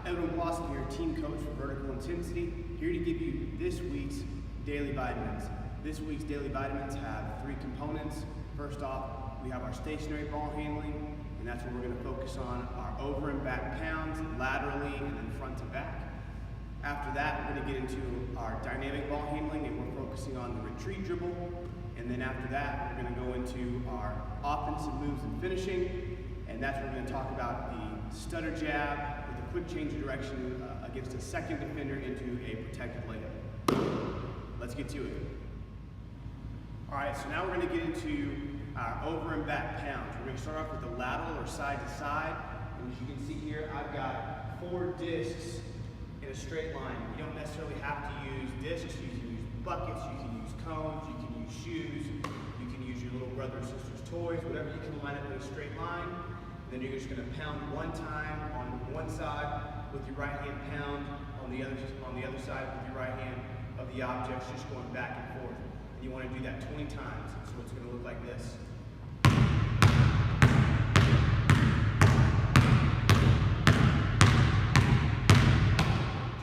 Edwin Glosson here, team coach for Vertical Intensity, here to give you this week's daily vitamins. This week's daily vitamins have three components. First off, we have our stationary ball handling, and that's where we're going to focus on our over and back pounds, laterally and then front to back. After that, we're going to get into our dynamic ball handling, and we're focusing on the retreat dribble. And then after that, we're going to go into our offensive moves and finishing, and that's where we're going to talk about the stutter jab with a quick change of direction against a second defender into a protected layup. Let's get to it. All right, so now we're going to get into our over and back pounds. We're going to start off with the lateral or side to side. And as you can see here, I've got 4 discs in a straight line. You don't necessarily have to use discs. You can use buckets, you can use cones, you can use shoes, you can use your little brother or sister's toys, whatever you can line up in a straight line. And then you're just going to pound one time on one side with your right hand, pound on the other side with your right hand of the objects, just going back and forth. And you want to do that 20 times. So it's going to look like this.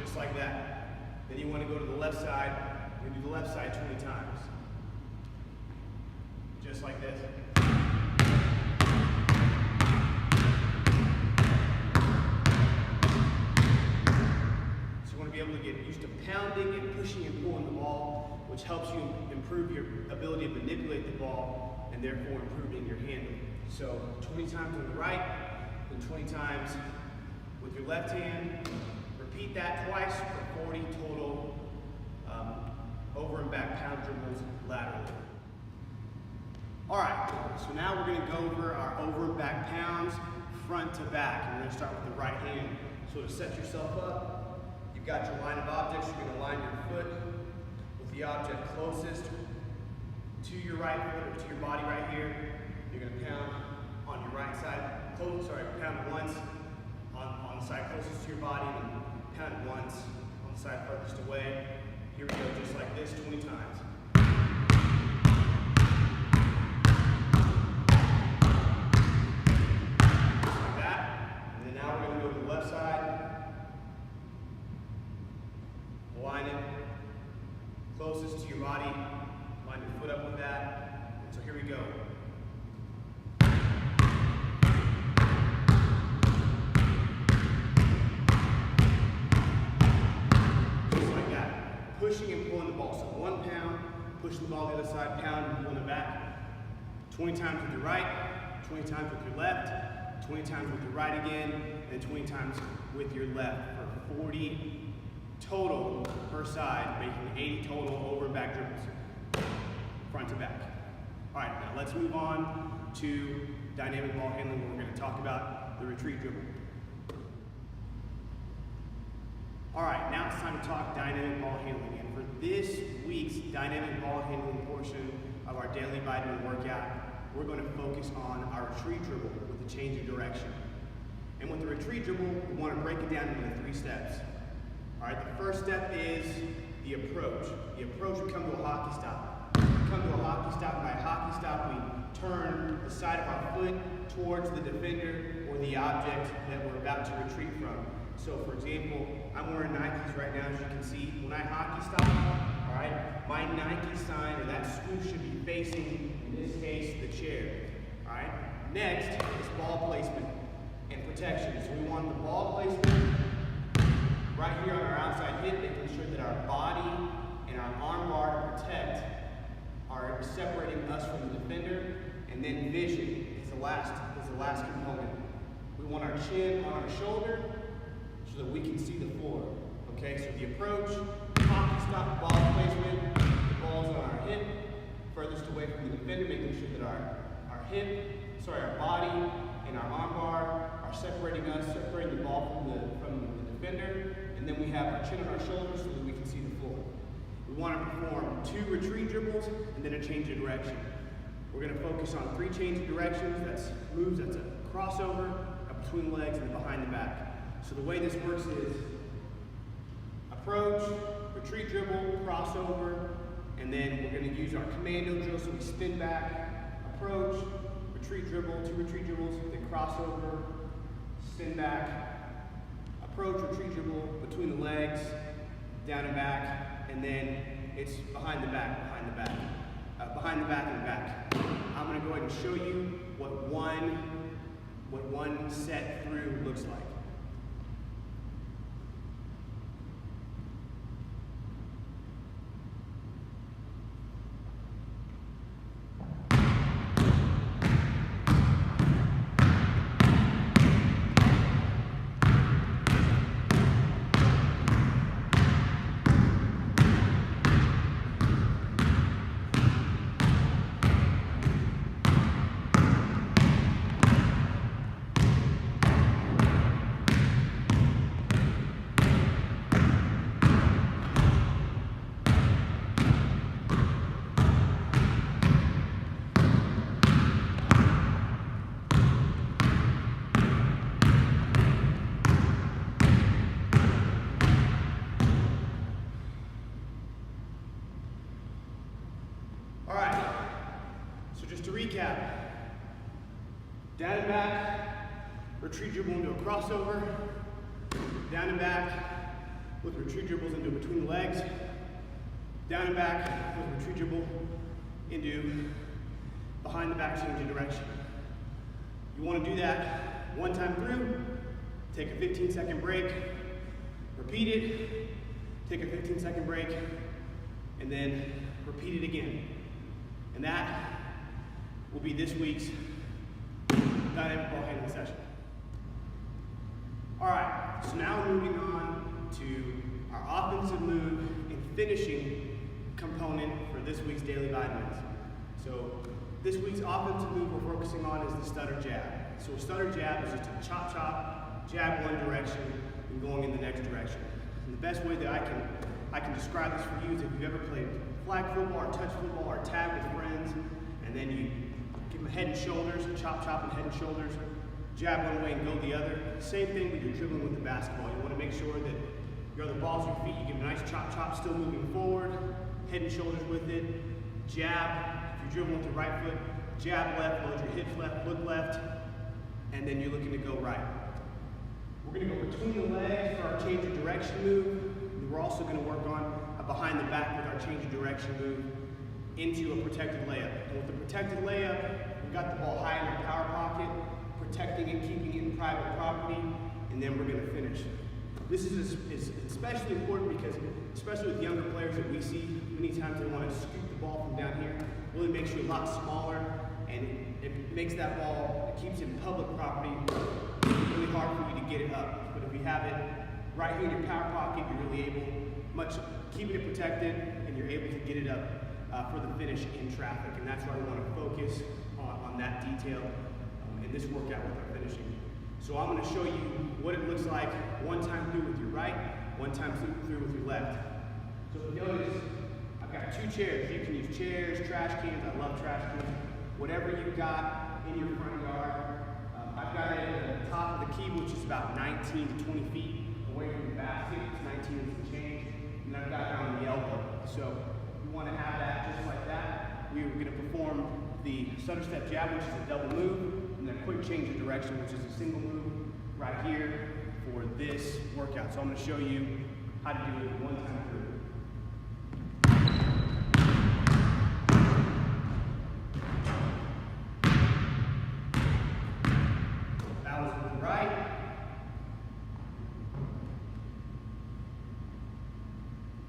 Just like that. Then you want to go to the left side and do the left side 20 times. Just like this. Be able to get used to pounding and pushing and pulling the ball, which helps you improve your ability to manipulate the ball and therefore improving your handling. So 20 times on the right, and 20 times with your left hand. Repeat that twice for 40 total over and back pound dribbles laterally. All right, so now we're going to go over our over and back pounds front to back. And we're going to start with the right hand. So to set yourself up, you've got your line of objects. You're going to line your foot with the object closest to your right foot or to your body right here. You're going to pound on your right side. Pound once on the side closest to your body, and pound once on the side furthest away. Here we go, just like this, 20 times. Just like that. And then now we're going to go to the left side. Line it closest to your body, line your foot up with that. And so here we go. Just like that. Pushing and pulling the ball. So 1 pound, pushing the ball to the other side, pound and pulling it back. 20 times with your right, 20 times with your left, 20 times with your right again, and 20 times with your left for 40 total per side, making 80 total over and back dribbles, front to back. All right, now let's move on to dynamic ball handling, where we're going to talk about the retreat dribble. All right, now it's time to talk dynamic ball handling. And for this week's dynamic ball handling portion of our daily vitamin workout, we're going to focus on our retreat dribble with a change of direction. And with the retreat dribble, we want to break it down into 3 steps. All right, the first step is the approach. The approach would come to a hockey stop. We come to a hockey stop, and by hockey stop, we turn the side of our foot towards the defender or the object that we're about to retreat from. So for example, I'm wearing Nikes right now, as you can see. When I hockey stop, all right, my Nike sign or that swoosh should be facing, in this case, the chair. All right, next is ball placement and protection. So we want the ball placement right here on our outside hip, making sure that our body and our arm bar to protect are separating us from the defender. And then vision is the last component. We want our chin on our shoulder so that we can see the floor. Okay, so the approach, hockey stop, ball placement, the ball's on our hip, furthest away from the defender, making sure that our body and our arm bar are separating the ball from the defender. And then we have our chin on our shoulders so that we can see the floor. We want to perform 2 retreat dribbles and then a change of direction. We're going to focus on 3 change of directions. That's moves, that's a crossover, up between legs, and then behind the back. So the way this works is approach, retreat dribble, crossover, and then we're going to use our commando drill. So we spin back, approach, retreat dribble, 2 retreat dribbles, then crossover, spin back, approach, retreat dribble, between the legs, down and back, and then it's behind the back, behind the back, behind the back and back. I'm going to go ahead and show you what one set through looks like. To recap, down and back, retreat dribble into a crossover, down and back with retreat dribbles into between the legs, down and back with retreat dribble into behind the back change of direction. You want to do that one time through, take a 15-second break, repeat it, take a 15-second break, and then repeat it again. And that will be this week's dynamic ball handling session. All right, so now moving on to our offensive move and finishing component for this week's daily vitamins. So this week's offensive move we're focusing on is the stutter jab. So a stutter jab is just a chop chop, jab one direction, and going in the next direction. And the best way that I can describe this for you is if you've ever played flag football or touch football or tag with friends, and then you give them head and shoulders, chop, chop, and head and shoulders, jab one way and go the other. Same thing when you're dribbling with the basketball. You want to make sure that your other ball's your feet, you give a nice chop, chop, still moving forward, head and shoulders with it, jab. If you're dribbling with the right foot, jab left, load your hips left, look left, and then you're looking to go right. We're going to go between the legs for our change of direction move. And we're also going to work on a behind the back with our change of direction move into a protected layup. And with the protected layup, we've got the ball high in our power pocket, protecting it, keeping it in private property, and then we're going to finish. This is especially important because, especially with younger players that we see, many times they want to scoop the ball from down here, really makes you a lot smaller, and it makes that ball, it keeps it in public property, really hard for you to get it up. But if you have it right here in your power pocket, you're really able, keeping it protected, and you're able to get it up for the finish in traffic. And that's why we want to focus on that detail in this workout with our finishing. So I'm going to show you what it looks like one time through with your right, one time through with your left. So if you notice, I've got two chairs. You can use chairs, trash cans. I love trash cans. Whatever you've got in your front yard. I've got it at the top of the key, which is about 19 to 20 feet away from the basket. It's 19 and some change. And I've got it on the elbow. So you want to have that just like that. We're going to perform the stutter step jab, which is a double move, and then a quick change of direction, which is a single move right here for this workout. So I'm going to show you how to do it one time through. Balance with the right.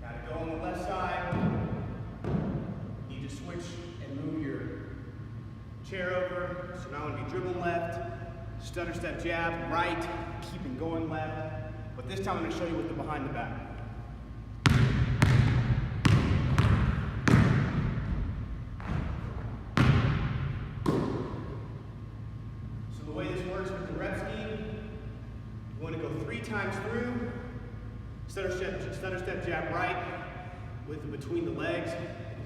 Got to go on the left side. Need to switch and move your chair over. So now I'm going to be dribbling left, stutter step jab, right, keeping going left. But this time I'm going to show you with the behind the back. So the way this works with the rep scheme, you want to go 3 times through, stutter step jab right with the between the legs,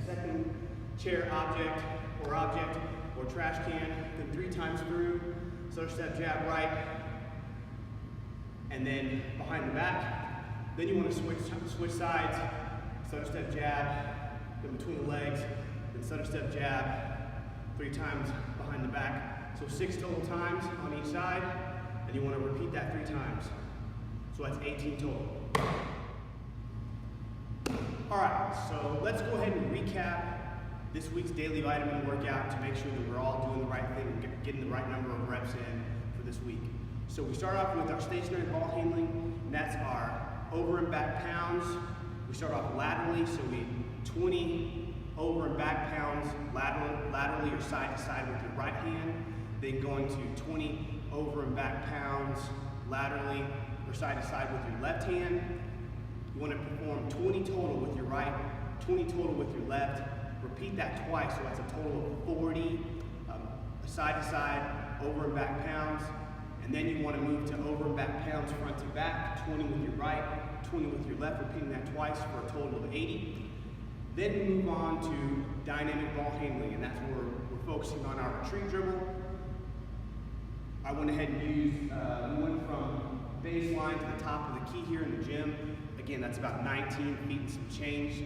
second chair object or trash can, then 3 times through, stutter step jab right, and then behind the back. Then you want to switch sides, stutter step jab, then between the legs, then stutter step jab, 3 times behind the back. So 6 total times on each side, and you want to repeat that 3 times. So So that's 18 total. All right, so let's go ahead and recap this week's daily vitamin workout to make sure that we're all doing the right thing and getting the right number of reps in for this week. So we start off with our stationary ball handling, and that's our over and back pounds. We start off laterally, so we 20 over and back pounds laterally or side to side with your right hand, then going to 20 over and back pounds laterally or side to side with your left hand. You want to perform 20 total with your right, 20 total with your left. Repeat that twice, so that's a total of 40 side to side over and back pounds. And then you want to move to over and back pounds front to back, 20 with your right, 20 with your left, repeating that twice for a total of 80. Then we move on to dynamic ball handling, and that's where we're focusing on our retrieve dribble. I went ahead and used, we went from baseline to the top of the key here in the gym. Again, that's about 19 feet and some change.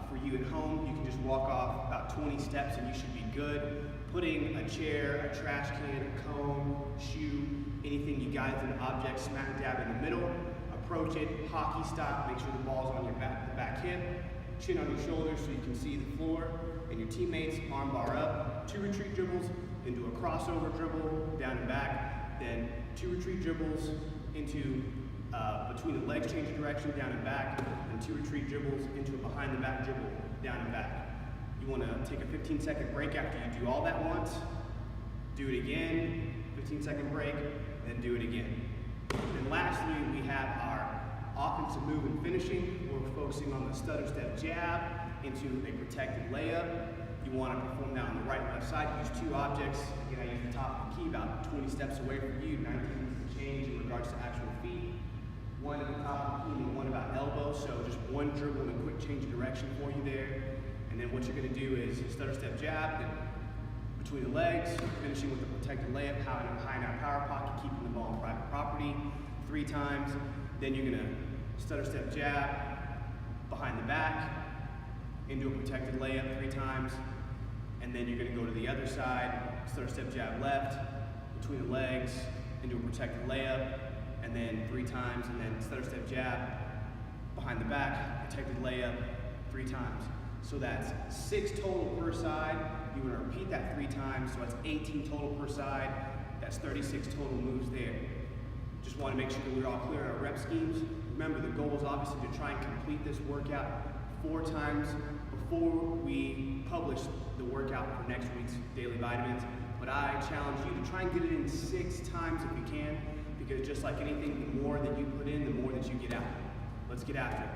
For you at home, you can just walk off about 20 steps and you should be good. Putting a chair, a trash can, a cone, shoe, anything you guys, an object smack dab in the middle. Approach it, hockey style, make sure the ball's on your back hip, chin on your shoulders so you can see the floor and your teammates, arm bar up, 2 retreat dribbles into a crossover dribble, down and back, then 2 retreat dribbles into between the legs change direction, down and back, and 2 retreat dribbles into a behind the back dribble, down and back. You want to take a 15-second break after you do all that once, do it again, 15-second break, then do it again. And lastly, we have our offensive move and finishing. We're focusing on the stutter step jab into a protected layup. You want to perform that on the right and left side. Use 2 objects. Again, I use the top of the key about 20 steps away from you, 19 is the change in regards to actual feet. 1 at the top of the key and 1 about elbow, so just 1 dribble and a quick change of direction for you there. And then what you're going to do is stutter step jab, then between the legs, finishing with the protected layup, high in our power pocket, keeping the ball in private property 3 times. Then you're going to stutter step jab, behind the back, into a protected layup 3 times. And then you're going to go to the other side, stutter step jab left, between the legs, into a protected layup, and then 3 times, and then stutter step jab, behind the back, protected layup 3 times. So that's 6 total per side. You want to repeat that 3 times, so that's 18 total per side. That's 36 total moves there. Just want to make sure that we're all clear on our rep schemes. Remember, the goal is obviously to try and complete this workout 4 times before we publish the workout for next week's daily vitamins. But I challenge you to try and get it in 6 times if you can, because just like anything, the more that you put in, the more that you get out. Let's get after it.